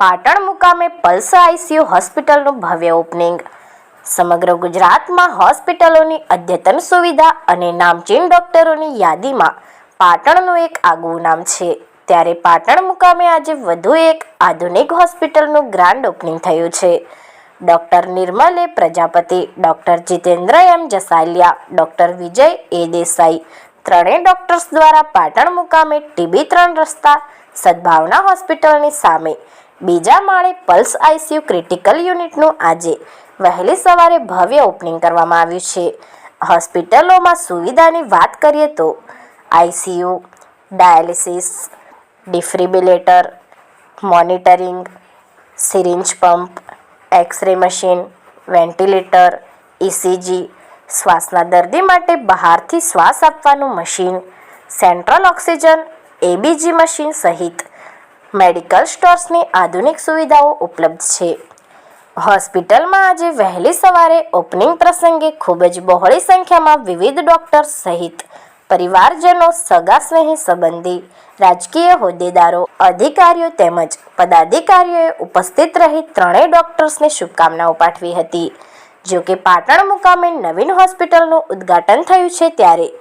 પાટણ મુકામે pulse ICU હોસ્પિટલનું ભવ્ય ઓપનિંગ। સમગ્ર ગુજરાતમાં હોસ્પિટલોની અદ્યતન સુવિધા અને નામચીન ડોક્ટરોની યાદીમાં પાટણનું એક આગવું નામ છે। ત્યારે પાટણ મુકામે આજે વધુ એક આધુનિક હોસ્પિટલનું ગ્રાન્ડ ઓપનિંગ થયું છે। ડૉક્ટર નિર્મલ એ પ્રજાપતિ, ડૉક્ટર જીતેન્દ્ર એમ જસાલિયા, ડૉક્ટર વિજય એ દેસાઈ ત્રણેય ડૉક્ટર્સ દ્વારા પાટણ મુકામે ટીબી 3 રસ્તા સદભાવના હોસ્પિટલની સામે બીજા માળે પલ્સ આઈસીયુ ક્રિટિકલ યુનિટનું આજે વહેલી સવારે ભવ્ય ઓપનિંગ કરવામાં આવ્યું છે। હોસ્પિટલોમાં સુવિધાની વાત કરીએ તો ICU, dialysis, defibrillator, monitoring, syringe pump, X ray machine, ventilator, ECG, શ્વાસના દર્દી માટે બહારથી શ્વાસ આપવાનું machine, central oxygen, ABG machine સહિત મેડિકલ સ્ટોર્સની આધુનિક સુવિધાઓ ઉપલબ્ધ છે। હોસ્પિટલમાં આજે વહેલી સવારે ઓપનિંગ પ્રસંગે ખૂબ જ બહોળી સંખ્યામાં વિવિધ ડૉક્ટર્સ સહિત પરિવારજનો, સગા સ્નેહી સંબંધી, રાજકીય હોદ્દેદારો, અધિકારીઓ તેમજ પદાધિકારીઓએ ઉપસ્થિત રહી ત્રણેય ડૉક્ટર્સને શુભકામનાઓ પાઠવી હતી। જો કે પાટણ મુકામે નવીન હોસ્પિટલનું ઉદ્ઘાટન થયું છે ત્યારે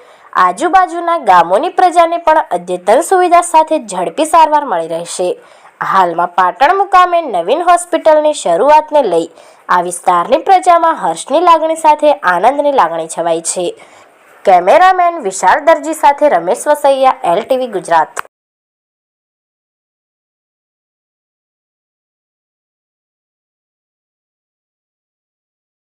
આજુબાજુના ગામોની પ્રજાને પણ અદ્યતન સુવિધા સાથે ઝડપી સારવાર મળી રહેશે। હાલમાં પાટણ મુકામે નવીન હોસ્પિટલની શરૂઆતને લઈ આ વિસ્તારની પ્રજામાં હર્ષની લાગણી સાથે આનંદની લાગણી છવાઈ છે। કેમેરામેન વિશાલ દરજી સાથે રમેશ વસૈયા, LTV ગુજરાત।